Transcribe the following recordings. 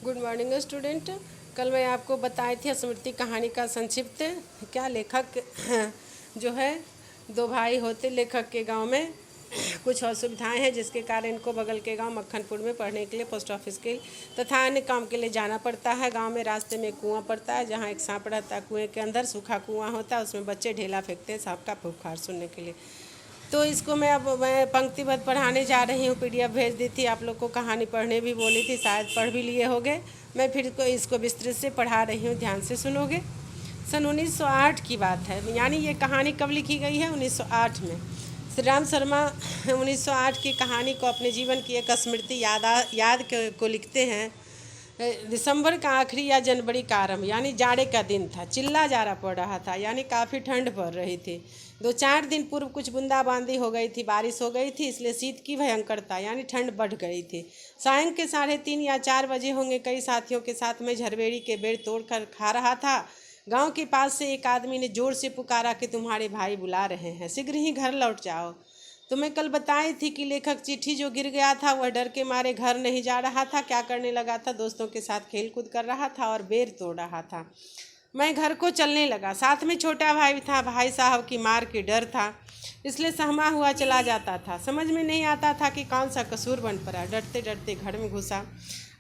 Good morning student. कल मैं आपको बताई थी स्मृति कहानी का संक्षिप्त। क्या लेखक जो है दो भाई होते, लेखक के गांव में कुछ असुविधाएं हैं जिसके कारण इनको बगल के गांव मक्खनपुर में पढ़ने के लिए पोस्ट ऑफिस के तथा अन्य काम के लिए जाना पड़ता है। गांव में रास्ते में कुआं पड़ता है जहां एक सांप रहता है। कुएं के अंदर सूखा कुआं होता है, उसमें बच्चे ढेला फेंकते हैं सांप का फुफकार सुनने के लिए। तो इसको मैं पंक्तिबद्ध पढ़ाने जा रही हूँ। पीडीएफ भेज दी थी, आप लोग को कहानी पढ़ने भी बोली थी, शायद पढ़ भी लिए होंगे। मैं फिर इसको विस्तृत से पढ़ा रही हूँ, ध्यान से सुनोगे। सन 1908 की बात है, यानी ये कहानी कब लिखी गई है? 1908 में। श्री राम शर्मा 1908 की कहानी को अपने जीवन की एक स्मृति याद को लिखते हैं। दिसंबर का आखिरी या जनवरी का आरंभ, यानी जाड़े का दिन था। चिल्ला जाड़ा पड़ रहा था, यानी काफ़ी ठंड पड़ रही थी। 2-4 दिन पूर्व कुछ बूंदाबांदी हो गई थी, बारिश हो गई थी, इसलिए शीत की भयंकरता यानी ठंड बढ़ गई थी। सायं के 3:30 या 4 बजे होंगे। कई साथियों के साथ मैं झरबेड़ी के बेर तोड़कर खा रहा था। गांव के पास से एक आदमी ने जोर से पुकारा कि तुम्हारे भाई बुला रहे हैं, शीघ्र ही घर लौट जाओ। तो मैं कल बताई थी कि लेखक चिट्ठी जो गिर गया था वह डर के मारे घर नहीं जा रहा था। क्या करने लगा था? दोस्तों के साथ खेल कूद कर रहा था और बेर तोड़ रहा था। मैं घर को चलने लगा। साथ में छोटा भाई था। भाई साहब की मार के डर था, इसलिए सहमा हुआ चला जाता था। समझ में नहीं आता था कि कौन सा कसूर बन पड़ा। डरते डरते घर में घुसा।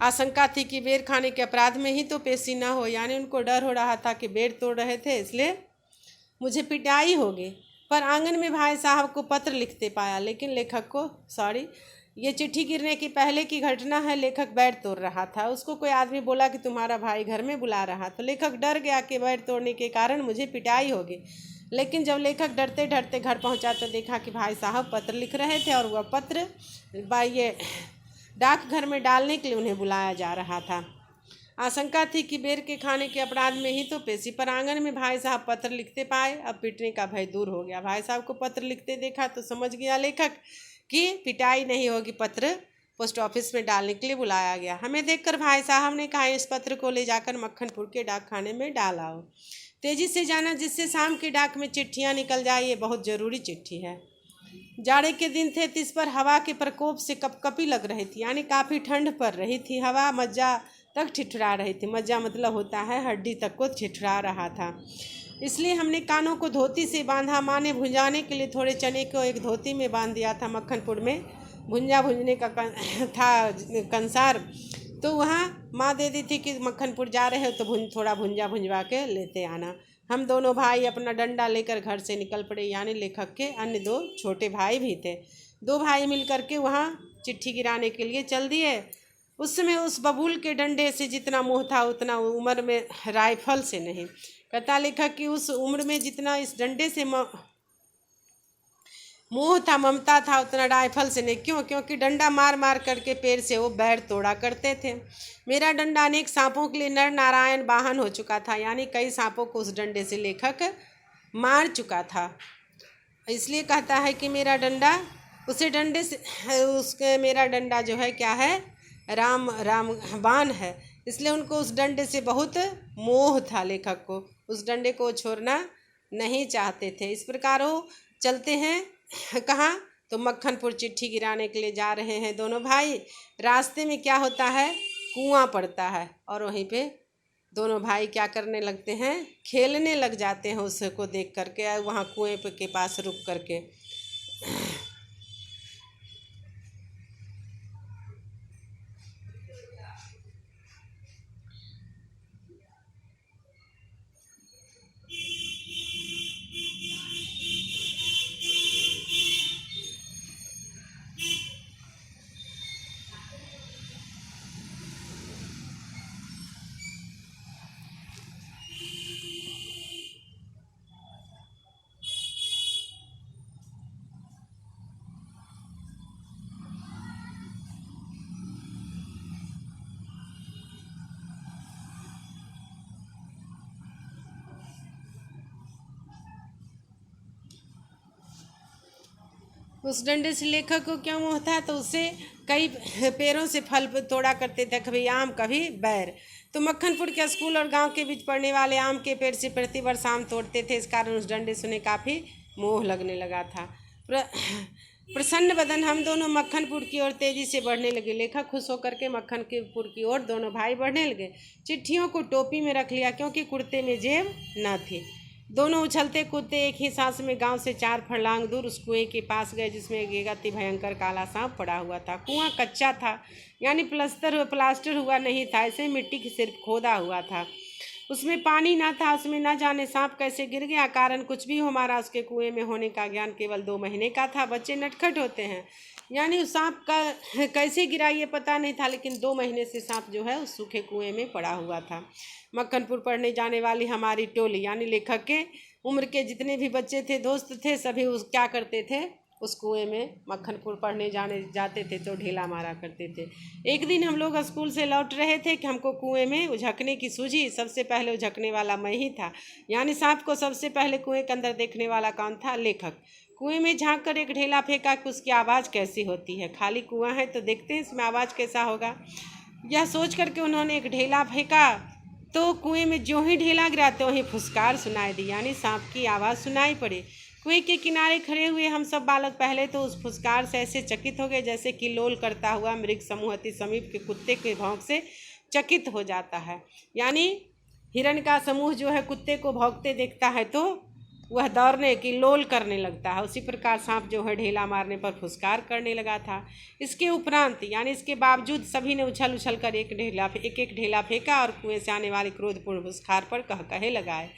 आशंका थी कि बेर खाने के अपराध में ही तो पेशी न हो, यानी उनको डर हो रहा था कि बेर तोड़ रहे थे इसलिए मुझे पिटाई होगी। पर आंगन में भाई साहब को पत्र लिखते पाया, लेकिन लेखक को ये चिट्ठी गिरने की पहले की घटना है। लेखक बैर तोड़ रहा था। उसको कोई आदमी बोला कि तुम्हारा भाई घर में बुला रहा। तो लेखक डर गया कि बैर तोड़ने के कारण मुझे पिटाई होगी। लेकिन जब लेखक डरते डरते घर पहुंचा तो देखा कि भाई साहब पत्र लिख रहे थे और वह पत्र ये डाकघर में डालने के लिए उन्हें बुलाया जा रहा था। आशंका थी कि बेर के खाने के अपराध में ही तो पेशी। पर आंगन में भाई साहब पत्र लिखते पाए। अब पिटने का भय दूर हो गया। भाई साहब को पत्र लिखते देखा तो समझ गया लेखक कि पिटाई नहीं होगी, पत्र पोस्ट ऑफिस में डालने के लिए बुलाया गया। हमें देखकर भाई साहब ने कहा, इस पत्र को ले जाकर मक्खनपुर के डाकखाने में डाल आओ। तेजी से जाना, जिससे शाम की डाक में चिट्ठियाँ निकल जाए। ये बहुत ज़रूरी चिट्ठी है। जाड़े के दिन थे, इस पर हवा के प्रकोप से कपकपी लग रही थी, यानी काफ़ी ठंड पड़ रही थी। हवा मज्जा तक ठिठुरा रही थी। मज्जा मतलब होता है हड्डी तक को ठिठुरा रहा था। इसलिए हमने कानों को धोती से बांधा। माँ ने भुंजाने के लिए थोड़े चने को एक धोती में बांध दिया था। मक्खनपुर में भुंजने का था कंसार, तो वहाँ माँ दे दी थी कि मक्खनपुर जा रहे हो तो थोड़ा भुंजवा के लेते आना। हम दोनों भाई अपना डंडा लेकर घर से निकल पड़े, यानी लेखक के अन्य 2 छोटे भाई भी थे। 2 भाई मिल करके वहाँ चिट्ठी गिराने के लिए चल दिए। उस समय उस बबूल के डंडे से जितना मोह था उतना उम्र में राइफल से नहीं। कहता लेखक कि उस उम्र में जितना इस डंडे से मोह था, ममता था, उतना राइफल से नहीं। क्यों? क्योंकि डंडा मार मार करके पैर से वो बैर तोड़ा करते थे। मेरा डंडा अनेक सांपों के लिए नर नारायण वाहन हो चुका था, यानी कई सांपों को उस डंडे से लेखक मार चुका था। इसलिए कहता है कि मेरा डंडा उसे डंडे से मेरा डंडा जो है क्या है? रामबाण है। इसलिए उनको उस डंडे से बहुत मोह था। लेखक को उस डंडे को छोड़ना नहीं चाहते थे। इस प्रकार वो चलते हैं कहाँ? तो मक्खनपुर चिट्ठी गिराने के लिए जा रहे हैं दोनों भाई। रास्ते में क्या होता है? कुआं पड़ता है और वहीं पे दोनों भाई क्या करने लगते हैं? खेलने लग जाते हैं उसको देख करके, वहाँ कुएं के पास रुक करके। उस डंडे से लेखक को क्या मोह था? तो उससे कई पेड़ों से फल तोड़ा करते थे, कभी आम कभी बैर। तो मक्खनपुर के स्कूल और गांव के बीच पड़ने वाले आम के पेड़ से प्रतिवर्ष आम तोड़ते थे। इस कारण उस डंडे से उन्हें काफ़ी मोह लगने लगा था। प्रसन्न बदन हम दोनों मक्खनपुर की ओर तेजी से बढ़ने लगे। लेखक खुश होकर के मक्खनपुर की ओर दोनों भाई बढ़ने लगे। चिट्ठियों को टोपी में रख लिया क्योंकि कुर्ते में जेब न थी। दोनों उछलते कूदते एक ही सांस में गांव से 4 फरलांग दूर उस कुएं के पास गए जिसमें एक अति भयंकर काला सांप पड़ा हुआ था। कुआं कच्चा था, यानी प्लास्टर हुआ नहीं था, ऐसे मिट्टी की सिर्फ खोदा हुआ था। उसमें पानी ना था। उसमें न जाने सांप कैसे गिर गया। कारण कुछ भी हो, हमारा उसके कुएं में होने का ज्ञान केवल 2 महीने का था। बच्चे नटखट होते हैं, यानी उस सांप का कैसे गिरा ये पता नहीं था, लेकिन 2 महीने से सांप जो है उस सूखे कुएं में पड़ा हुआ था। मक्खनपुर पढ़ने जाने वाली हमारी टोली, यानी लेखक के उम्र के जितने भी बच्चे थे, दोस्त थे, सभी उस क्या करते थे, उस कुएं में मक्खनपुर पढ़ने जाते थे तो ढेला मारा करते थे। एक दिन हम लोग स्कूल से लौट रहे थे कि हमको कुएं में उझकने की सूझी। सबसे पहले उझकने वाला मैं ही था, यानी सांप को सबसे पहले कुएं के अंदर देखने वाला कौन था? लेखक। कुएं में झांक कर एक ढेला फेंका कि उसकी आवाज़ कैसी होती है। खाली कुआं है तो देखते हैं इसमें आवाज़ कैसा होगा। यह सोच करके उन्होंने एक ढेला फेंका तो कुएं में जो ही ढेला गिरा तो वहीं फुसकार सुनाई दी, यानी सांप की आवाज़ सुनाई पड़ी। कुएं के किनारे खड़े हुए हम सब बालक पहले तो उस फुसकार से ऐसे चकित हो गए जैसे कि लोल करता हुआ मृग समूह अति समीप के कुत्ते के भौंक से चकित हो जाता है। यानी हिरण का समूह जो है कुत्ते को भौंकते देखता है तो वह दौड़ने की लोल करने लगता है। उसी प्रकार सांप जो है ढेला मारने पर फुसकार करने लगा था। इसके उपरांत, यानी इसके बावजूद सभी ने उछल उछल कर एक एक ढेला फेंका और कुएं से आने वाले क्रोधपूर्ण फुसकार पर कहे लगाए।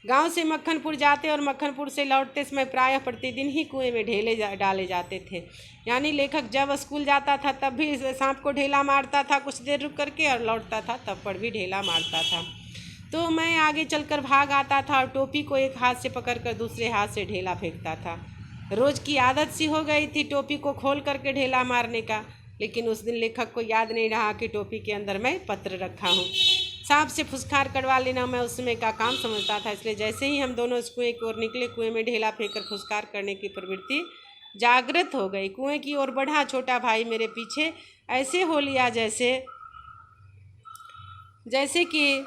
गांव से मक्खनपुर जाते और मक्खनपुर से लौटते समय प्रायः प्रतिदिन ही कुएं में ढेले डाले जाते थे। यानी लेखक जब स्कूल जाता था तब भी सांप को ढेला मारता था कुछ देर रुक करके, और लौटता था तब पर भी ढेला मारता था। तो मैं आगे चलकर भाग आता था और टोपी को एक हाथ से पकड़कर दूसरे हाथ से ढेला फेंकता था। रोज की आदत सी हो गई थी टोपी को खोल करके ढेला मारने का, लेकिन उस दिन लेखक को याद नहीं रहा कि टोपी के अंदर मैं पत्र रखा हूँ। सांप से फुसकार करवा लेना मैं उस समय का काम समझता था, इसलिए जैसे ही हम दोनों इस कुएं की ओर निकले, कुएं में ढेला फेंककर फुसकार करने की प्रवृत्ति जागृत हो गई। कुएं की ओर बढ़ा। छोटा भाई मेरे पीछे ऐसे हो लिया जैसे कि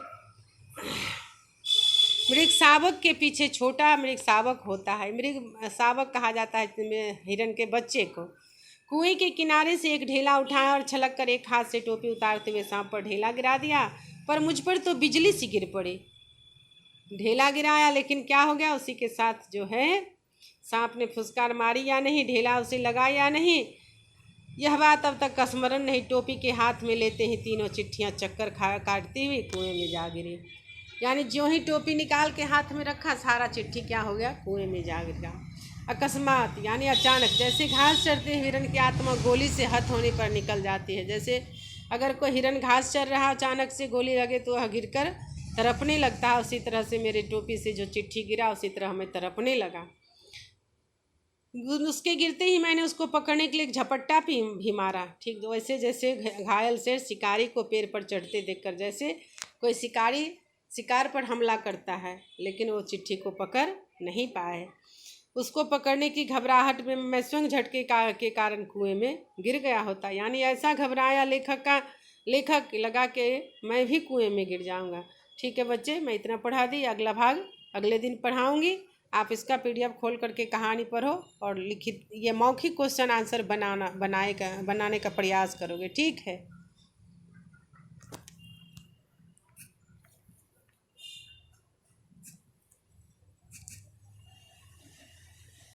मृग शावक के पीछे छोटा मृग शावक होता है। मृग शावक कहा जाता है हिरण के बच्चे को। कुएं के किनारे से एक ढेला उठाया और छलक कर एक हाथ से टोपी उतारते हुए सांप पर ढेला गिरा दिया, पर मुझ पर तो बिजली सी गिर पड़ी। ढेला गिराया लेकिन क्या हो गया, उसी के साथ जो है सांप ने फुसकार मारी या नहीं, ढेला उसे लगा या नहीं, यह बात अब तक का स्मरण नहीं। टोपी के हाथ में लेते ही तीनों चिट्ठियाँ चक्कर काटती हुई कुएं में जा गिरी। यानी जो ही टोपी निकाल के हाथ में रखा, सारा चिट्ठी क्या हो गया, कुएं में जा गिरा। अकस्मात यानी अचानक, जैसे घास चरते हिरण की आत्मा गोली से हत होने पर निकल जाती है। जैसे अगर कोई हिरण घास चर रहा, अचानक से गोली लगे तो वह गिरकर तड़पने लगता है, उसी तरह से मेरे टोपी से जो चिट्ठी गिरा उसी तरह हमें तड़पने लगा। उसके गिरते ही मैंने उसको पकड़ने के लिए एक झपट्टा भी मारा। ठीक वैसे जैसे घायल से शिकारी को पेड़ पर चढ़ते देखकर जैसे कोई शिकारी शिकार पर हमला करता है, लेकिन वो चिट्ठी को पकड़ नहीं पाए। उसको पकड़ने की घबराहट में मैं स्वयं झटके के कारण कुएं में गिर गया होता। यानी ऐसा घबराया लेखक लगा के मैं भी कुएं में गिर जाऊंगा। ठीक है बच्चे, मैं इतना पढ़ा दी, अगला भाग अगले दिन पढ़ाऊंगी। आप इसका PDF खोल करके कहानी पढ़ो और लिखित ये मौखिक क्वेश्चन आंसर बनाने का प्रयास करोगे। ठीक है।